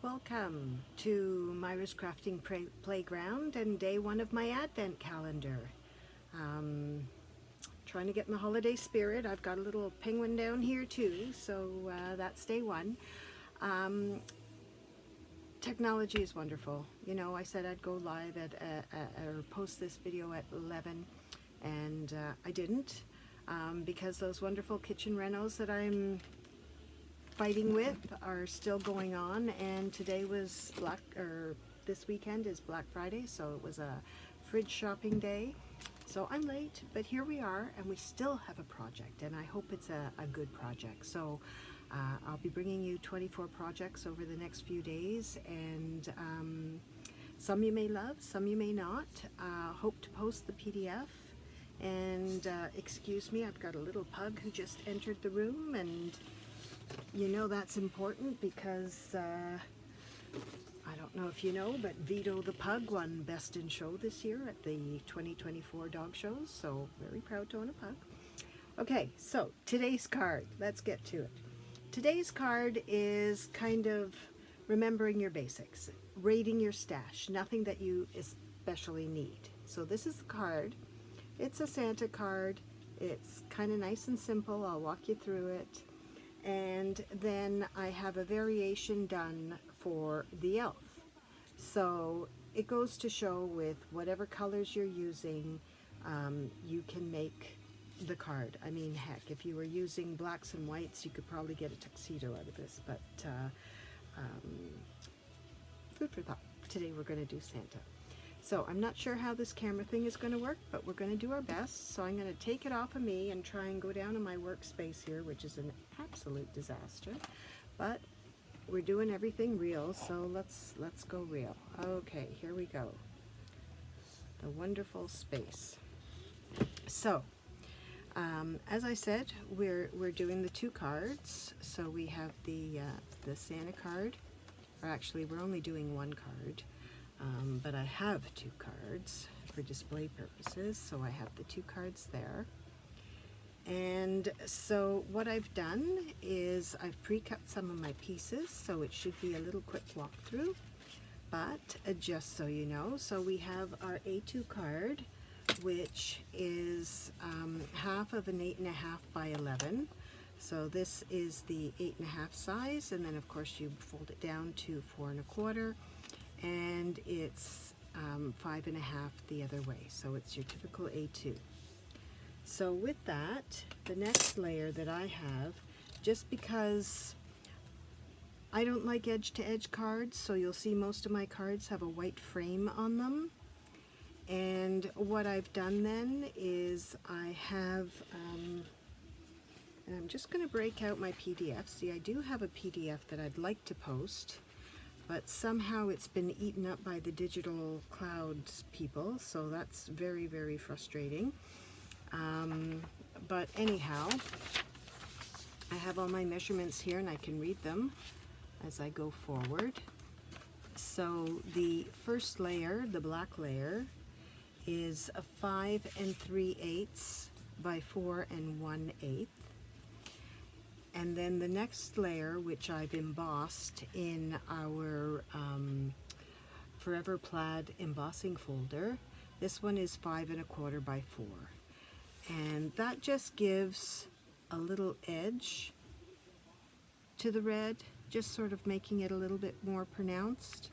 welcome to Myra's Crafting Playground and day one of my advent calendar. Trying to get in the holiday spirit. I've got a little penguin down here too, so that's day one. Technology is wonderful. You know, I said I'd go live or post this video at 11 and I didn't because those wonderful kitchen renos that I'm fighting with are still going on, and today was this weekend is Black Friday, so it was a fridge shopping day. So I'm late, but here we are, and we still have a project, and I hope it's a good project. So I'll be bringing you 24 projects over the next few days, and some you may love, some you may not. Hope to post the PDF. And excuse me, I've got a little pug who just entered the room, and you know that's important because I don't know if you know, but Vito the pug won Best in Show this year at the 2024 dog shows, so very proud to own a pug. Okay, so today's card, let's get to it. Today's card is kind of remembering your basics, rating your stash, nothing that you especially need. So this is the card. It's a Santa card. It's kind of nice and simple. I'll walk you through it. And then I have a variation done for the elf. So it goes to show with whatever colors you're using, you can make the card. I mean, heck, if you were using blacks and whites, you could probably get a tuxedo out of this, but food for thought. Today we're going to do Santa. So I'm not sure how this camera thing is going to work, but we're going to do our best. So I'm going to take it off of me and try and go down to my workspace here, which is an absolute disaster. But we're doing everything real, so let's go real. Okay, here we go. The wonderful space. So, as I said, we're doing the two cards. So we have the Santa card, or actually we're only doing one card. But I have two cards for display purposes, so I have the two cards there. And so what I've done is I've pre-cut some of my pieces, so it should be a little quick walkthrough. But just so you know, so we have our A2 card, which is half of an 8.5 by 11. So this is the 8.5 size, and then of course you fold it down to 4 1/4. And it's 5 1/2 the other way, so it's your typical A2. So with that, the next layer that I have, just because I don't like edge-to-edge cards, so you'll see most of my cards have a white frame on them. And what I've done then is I have, and I'm just going to break out my PDF. See, I do have a PDF that I'd like to post, but somehow it's been eaten up by the digital clouds people, so that's very, very frustrating. But anyhow, I have all my measurements here and I can read them as I go forward. So the first layer, the black layer, is a 5 3/8 by 4 1/8. And then the next layer, which I've embossed in our Forever Plaid embossing folder, this one is 5 1/4 by 4. And that just gives a little edge to the red, just sort of making it a little bit more pronounced.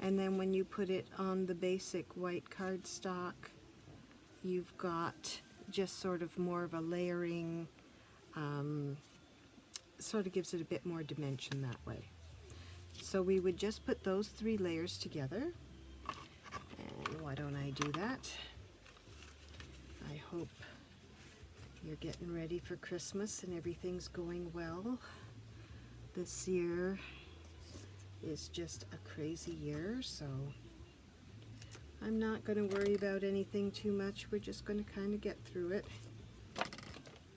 And then when you put it on the basic white cardstock, you've got just sort of more of a layering, sort of gives it a bit more dimension that way. So we would just put those 3 layers together. And why don't I do that? I hope you're getting ready for Christmas and everything's going well. This year is just a crazy year, so I'm not going to worry about anything too much. We're just going to kind of get through it,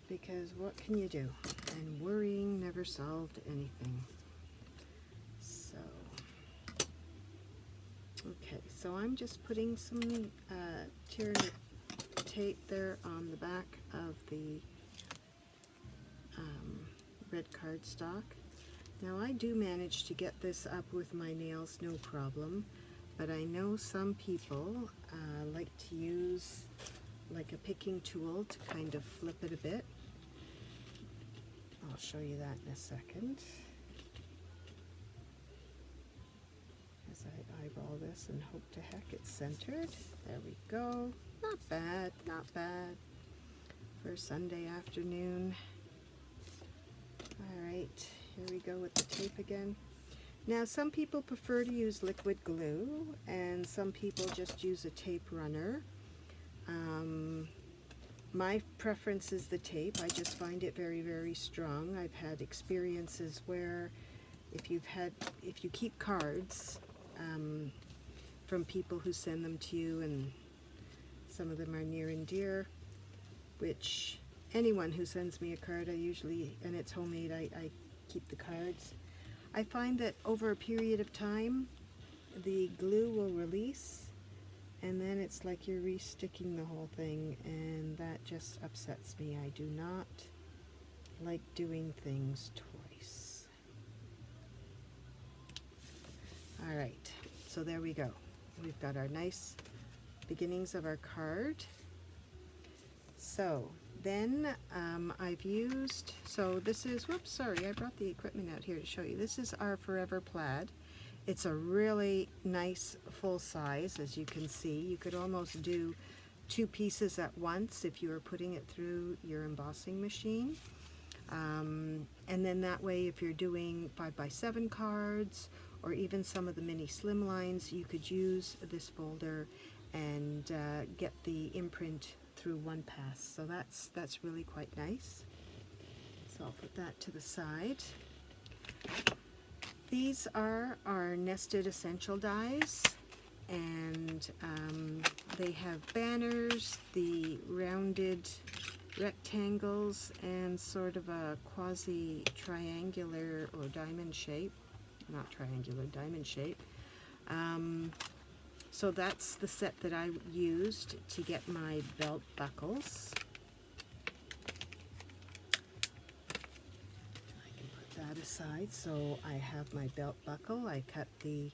because what can you do? And worrying never solved anything. So, okay, so I'm just putting some Tyrannosaurus tape there on the back of the red cardstock. Now I do manage to get this up with my nails no problem, but I know some people like to use like a picking tool to kind of flip it a bit. I'll show you that in a second. As I eyeball this and hope to heck it's centered. There we go. Not bad, not bad for Sunday afternoon. Alright, here we go with the tape again. Now some people prefer to use liquid glue and some people just use a tape runner. My preference is the tape. I just find it very, very strong. I've had experiences where if you keep cards from people who send them to you, and some of them are near and dear, which anyone who sends me a card, I usually, and it's homemade, I keep the cards. I find that over a period of time, the glue will release, and then it's like you're re-sticking the whole thing, and that just upsets me. I do not like doing things twice. All right, so there we go. We've got our nice beginnings of our card. So then I've used, so this is, whoops, sorry, I brought the equipment out here to show you. This is our Forever Plaid. It's a really nice full size, as you can see. You could almost do 2 pieces at once if you were putting it through your embossing machine. And then that way, if you're doing 5x7 cards, or even some of the mini slimlines, you could use this folder and get the imprint through one pass. So that's really quite nice. So I'll put that to the side. These are our nested essential dies, and they have banners, the rounded rectangles, and sort of a quasi triangular or diamond shape. Not triangular, diamond shape. So that's the set that I used to get my belt buckles. I can put that aside. So I have my belt buckle. I cut the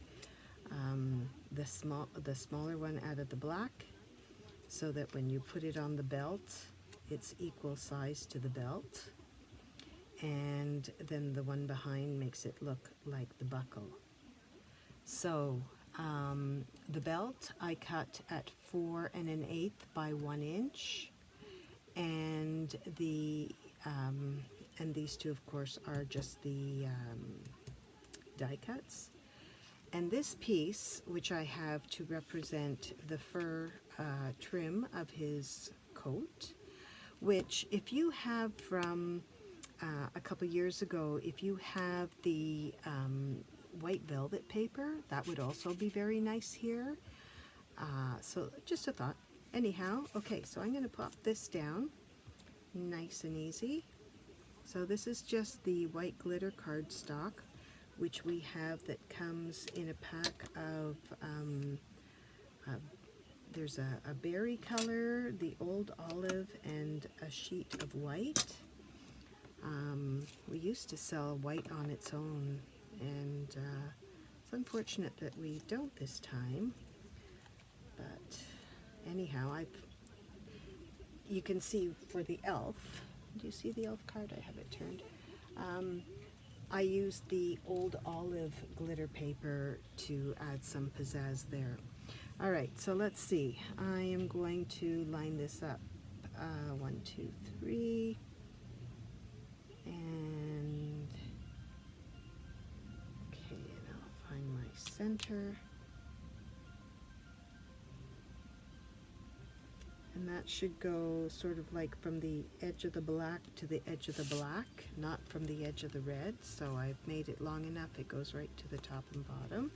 smaller one out of the black, so that when you put it on the belt, it's equal size to the belt. And then the one behind makes it look like the buckle. So the belt I cut at 4 1/8 by 1 inch, and and these two, of course, are just the die cuts. And this piece, which I have to represent the fur trim of his coat, which if you have from a couple years ago, if you have the white velvet paper, that would also be very nice here. So just a thought. Anyhow, okay, so I'm going to pop this down nice and easy. So this is just the white glitter cardstock, which we have that comes in a pack of, there's a berry color, the old olive, and a sheet of white. We used to sell white on its own, and it's unfortunate that we don't this time. But anyhow, you can see for the elf, do you see the elf card? I have it turned. I used the old olive glitter paper to add some pizzazz there. All right, so let's see. I am going to line this up. 1, 2, 3. And okay, and I'll find my center, and that should go sort of like from the edge of the black to the edge of the black, not from the edge of the red. So I've made it long enough, it goes right to the top and bottom.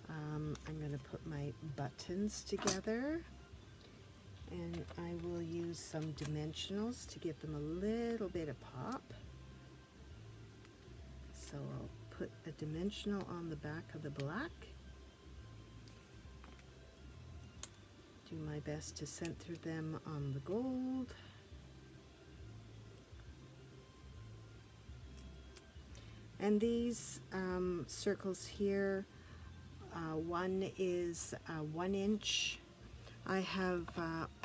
I'm going to put my buttons together, and I will use some dimensionals to give them a little bit of pop. So I'll put a dimensional on the back of the black. Do my best to center them on the gold. And these circles here, one is 1 inch. I have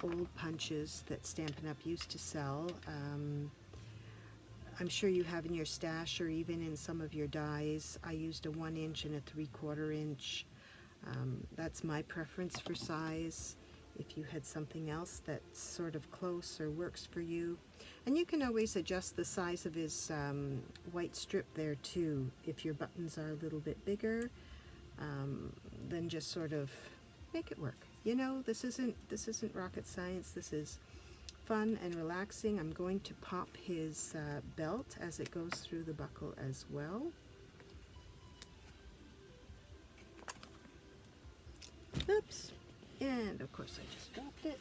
old punches that Stampin' Up! Used to sell. I'm sure you have in your stash or even in some of your dies. I used a 1 inch and a 3/4 inch. That's my preference for size. If you had something else that's sort of close or works for you. And you can always adjust the size of his white strip there too. If your buttons are a little bit bigger, then just sort of make it work. You know, this isn't rocket science. This is fun and relaxing. I'm going to pop his belt as it goes through the buckle as well. Oops. And of course I just dropped it.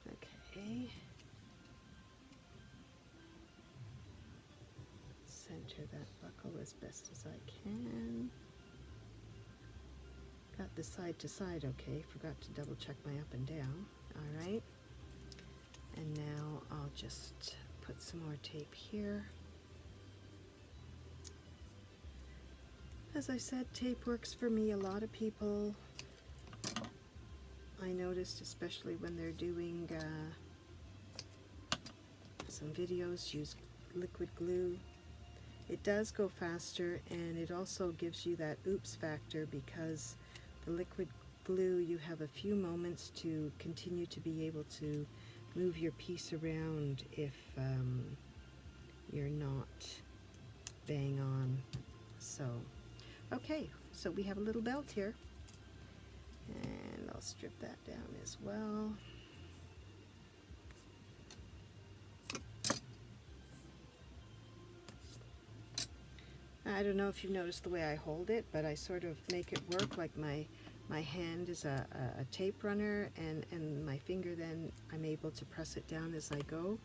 Okay. Center that buckle as best as I can. Got the side to side okay. Forgot to double check my up and down. Alright. And now I'll just put some more tape here. As I said, tape works for me. A lot of people, I noticed, especially when they're doing some videos, use liquid glue. It does go faster, and it also gives you that oops factor, because the liquid glue, you have a few moments to continue to be able to move your piece around if you're not bang on. So okay, so we have a little belt here, and I'll strip that down as well. I don't know if you've noticed the way I hold it, but I sort of make it work like my hand is a tape runner, and my finger, then I'm able to press it down as I go.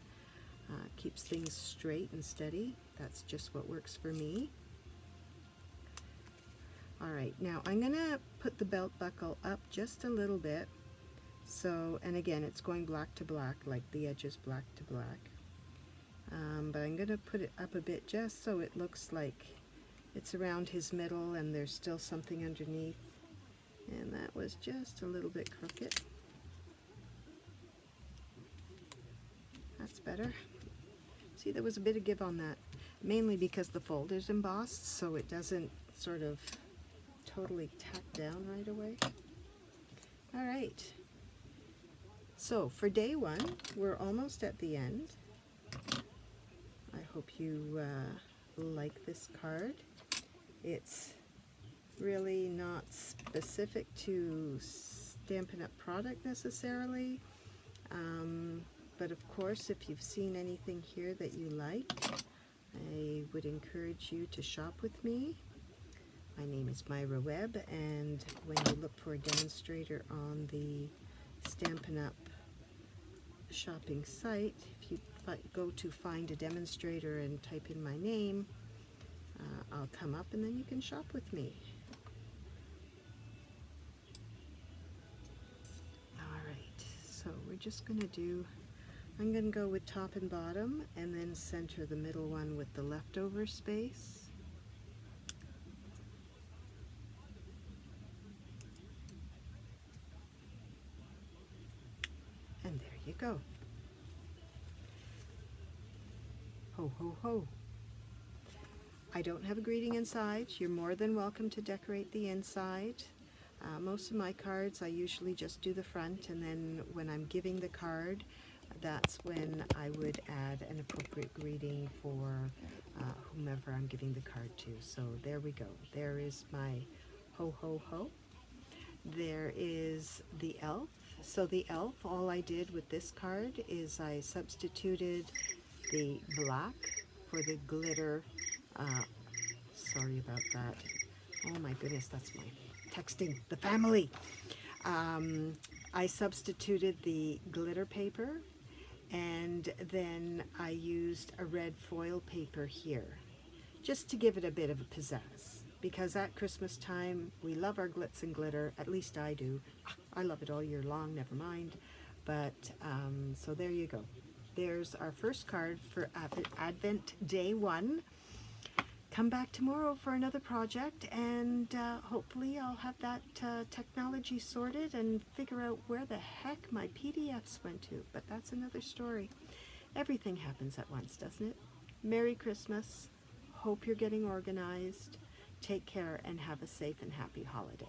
Keeps things straight and steady. That's just what works for me. Alright, now I'm going to put the belt buckle up just a little bit. So, and again, it's going black to black, like the edge is black to black. But I'm going to put it up a bit just so it looks like it's around his middle and there's still something underneath. And that was just a little bit crooked. That's better. See, there was a bit of give on that, mainly because the folder's embossed, so it doesn't sort of totally tack down right away. All right, so for day one, we're almost at the end. I hope you like this card. It's really not specific to Stampin' Up! Product necessarily, but of course, if you've seen anything here that you like, I would encourage you to shop with me. My name is Myra Webb, and when you look for a demonstrator on the Stampin' Up! Shopping site, if you go to find a demonstrator and type in my name, I'll come up and then you can shop with me. Alright, so we're just going to do, I'm going to go with top and bottom and then center the middle one with the leftover space. And there you go. Ho, ho, ho. I don't have a greeting inside. You're more than welcome to decorate the inside. Most of my cards, I usually just do the front, and then when I'm giving the card, that's when I would add an appropriate greeting for whomever I'm giving the card to. So there we go. There is my ho, ho, ho. There is the elf. So the elf, all I did with this card is I substituted the black for the glitter. Sorry about that. Oh my goodness, that's my texting, the family. I substituted the glitter paper, and then I used a red foil paper here, just to give it a bit of a pizzazz. Because at Christmas time, we love our glitz and glitter, at least I do. I love it all year long, never mind. But, so there you go. there's our first card for Advent Day 1. Come back tomorrow for another project, and hopefully I'll have that technology sorted and figure out where the heck my PDFs went to, but that's another story. Everything happens at once, doesn't it? Merry Christmas. Hope you're getting organized. Take care and have a safe and happy holiday.